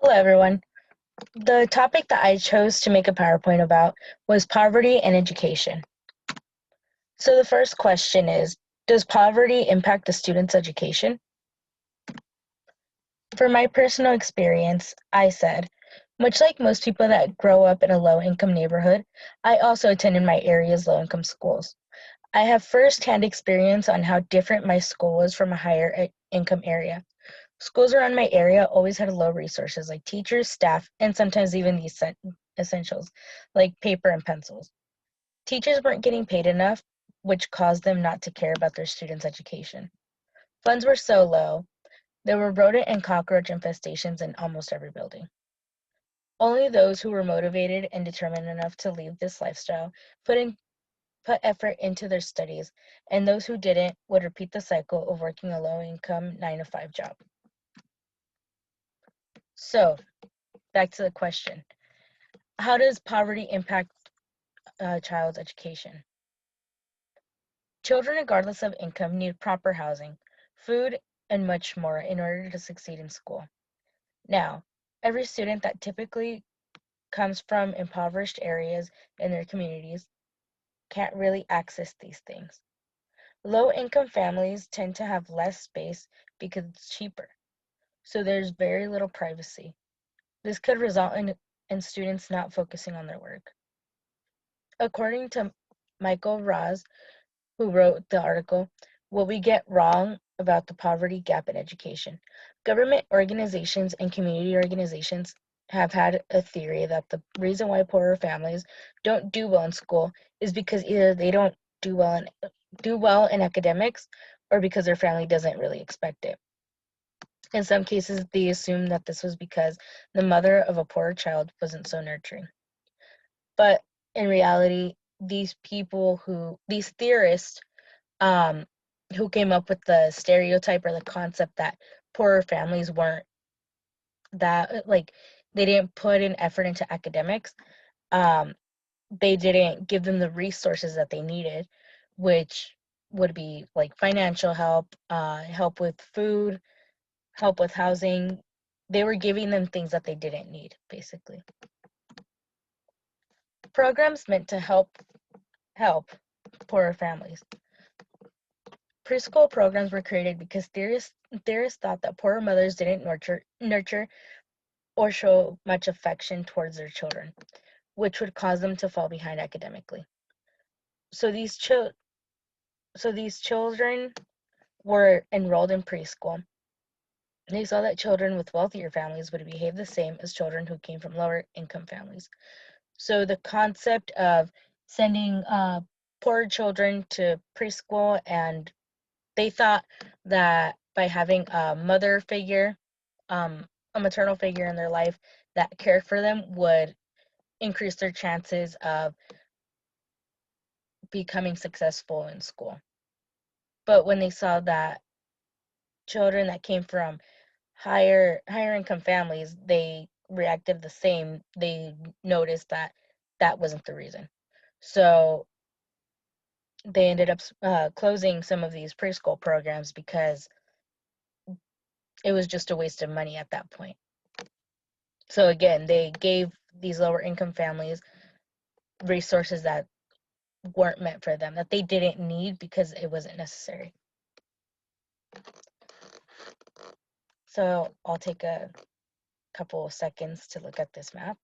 Hello, everyone. The topic that I chose to make a PowerPoint about was poverty and education. So the first question is, does poverty impact a student's education? For my personal experience, I said, much like most people that grow up in a low-income neighborhood, I also attended my area's low-income schools. I have first-hand experience on how different my school was from a higher income area. Schools around my area always had low resources like teachers, staff, and sometimes even the essentials like paper and pencils. Teachers weren't getting paid enough, which caused them not to care about their students' education. Funds were so low, there were rodent and cockroach infestations in almost every building. Only those who were motivated and determined enough to leave this lifestyle put effort into their studies, and those who didn't would repeat the cycle of working a low-income 9-to-5 job. So, back to the question. How does poverty impact a child's education? Children, regardless of income, need proper housing, food, and much more in order to succeed in school. Now, every student that typically comes from impoverished areas in their communities can't really access these things. Low-income families tend to have less space because it's cheaper, so there's very little privacy. This could result in students not focusing on their work. According to Michael Ross, who wrote the article, What We Get Wrong About the Poverty Gap in Education. Government organizations and community organizations have had a theory that the reason why poorer families don't do well in school is because either they don't do well in academics or because their family doesn't really expect it. In some cases, they assume that this was because the mother of a poorer child wasn't so nurturing. But in reality, these theorists um, who came up with the stereotype or the concept that poorer families weren't that like they didn't put in effort into academics. Um, they didn't give them the resources that they needed, which would be like financial help, help with food, help with housing. They were giving them things that they didn't need, basically. Programs meant to help poorer families. Preschool programs were created because theorists thought that poorer mothers didn't nurture or show much affection towards their children, which would cause them to fall behind academically. So these children were enrolled in preschool. They saw that children with wealthier families would behave the same as children who came from lower income families. So the concept of sending poor children to preschool, and they thought that by having a mother figure, a maternal figure in their life that cared for them would increase their chances of becoming successful in school. But when they saw that children that came from higher income families, they reacted the same. They noticed that that wasn't the reason. So they ended up closing some of these preschool programs because it was just a waste of money at that point. So again, they gave these lower income families resources that weren't meant for them, that they didn't need because it wasn't necessary. So I'll take a couple of seconds to look at this map.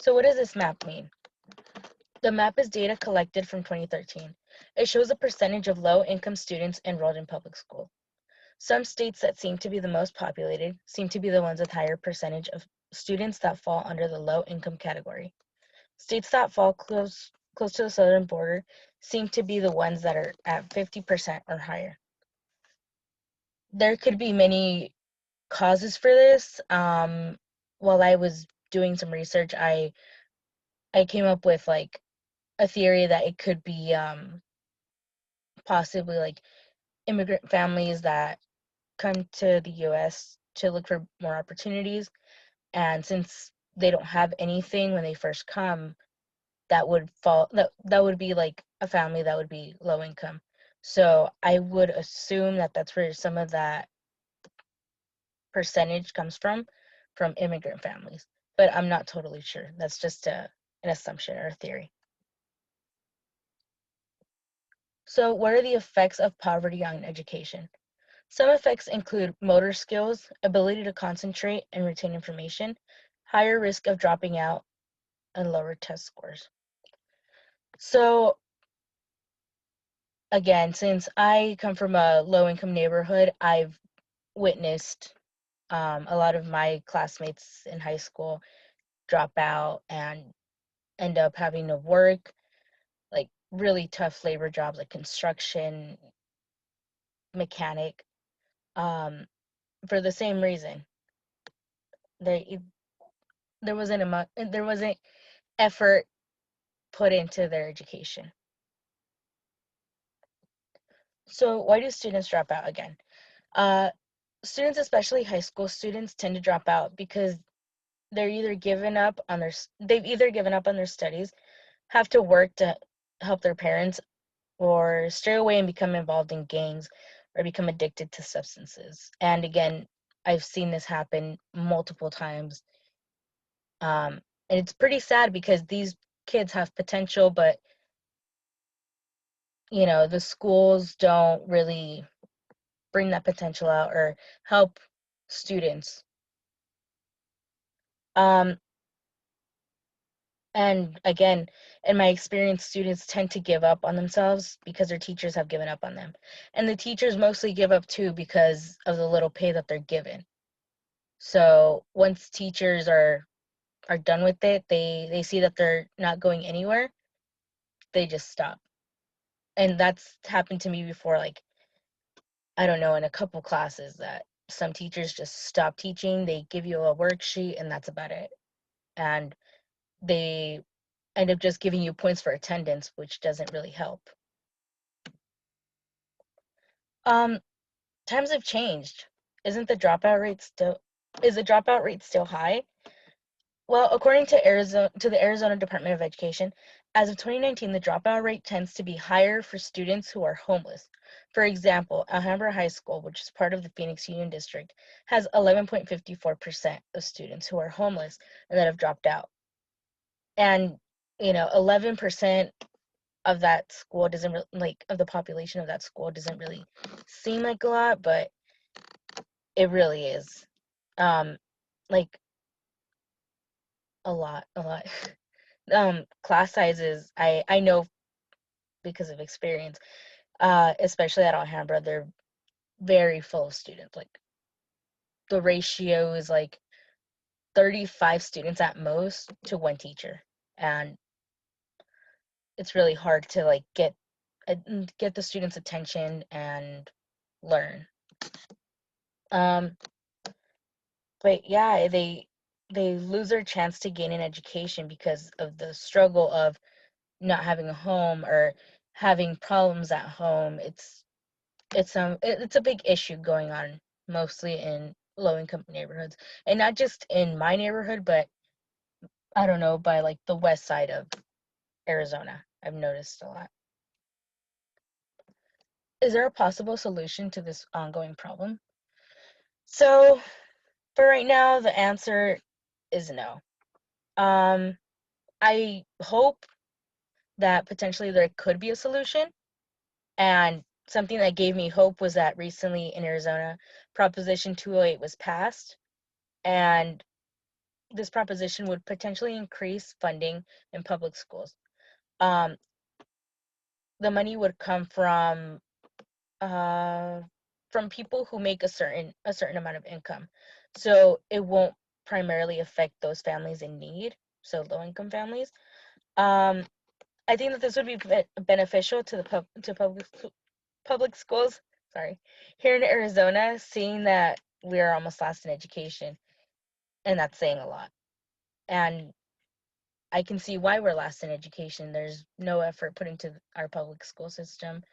So what does this map mean? The map is data collected from 2013. It shows a percentage of low-income students enrolled in public school. Some states that seem to be the most populated seem to be the ones with higher percentage of students that fall under the low-income category. States that fall close to the southern border seem to be the ones that are at 50% or higher. There could be many causes for this. While I was doing some research, I came up with like a theory that it could be possibly like immigrant families that come to the US to look for more opportunities, and since they don't have anything when they first come, that would be like a family that would be low income. So I would assume that that's where some of that percentage comes from immigrant families, but I'm not totally sure. That's just an assumption or a theory. So, what are the effects of poverty on education? Some effects include motor skills, ability to concentrate and retain information, higher risk of dropping out, and lower test scores. So, again, since I come from a low income neighborhood, I've witnessed a lot of my classmates in high school drop out and end up having to work like really tough labor jobs like construction, mechanic, um, for the same reason. They, there wasn't effort put into their education. So why do students drop out again? Uh, Students, especially high school students, tend to drop out because they've either given up on their studies, have to work to help their parents, or stray away and become involved in gangs or become addicted to substances. And again, I've seen this happen multiple times. And it's pretty sad because these kids have potential, but the schools don't really bring that potential out or help students. Um, and again, in my experience, students tend to give up on themselves because their teachers have given up on them. And the teachers mostly give up too because of the little pay that they're given. So once teachers are done with it, they see that they're not going anywhere, they just stop. And that's happened to me before, like, I don't know, in a couple classes that some teachers just stop teaching, they give you a worksheet and that's about it. And they end up just giving you points for attendance, which doesn't really help. Um, Times have changed. Isn't the dropout rate still is the dropout rate still high? Well, according to the Arizona Department of Education, as of 2019, the dropout rate tends to be higher for students who are homeless. For example, Alhambra High School, which is part of the Phoenix Union District, has 11.54% of students who are homeless and that have dropped out. And 11% of that school doesn't like of the population of that school doesn't really seem like a lot, but it really is. Um, like a lot. Class sizes, I know because of experience, especially at Alhambra, they're very full of students. Like the ratio is like 35 students at most to one teacher, and it's really hard to like get the students' attention and learn. Um, but yeah, they lose their chance to gain an education because of the struggle of not having a home or having problems at home. It's a big issue going on mostly in low income neighborhoods, and not just in my neighborhood, but I don't know, by like the west side of Arizona. I've noticed a lot. Is there a possible solution to this ongoing problem? So for right now, the answer is no. Um, I hope that potentially there could be a solution. And something that gave me hope was that recently in Arizona, Proposition 208 was passed. And this proposition would potentially increase funding in public schools. Um, the money would come uh, from people who make a certain amount of income, so it won't primarily affect those families in need, so low income families. Um, I think that this would be beneficial to the public schools. Sorry, here in Arizona, seeing that we are almost last in education, and that's saying a lot. And I can see why we're last in education. There's no effort put into our public school system.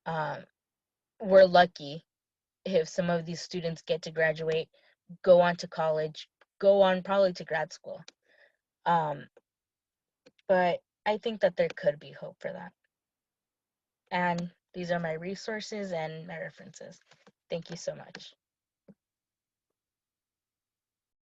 Um, we're lucky if some of these students get to graduate, go on to college, go on probably to grad school. Um, but I think that there could be hope for that. And these are my resources and my references. Thank you so much.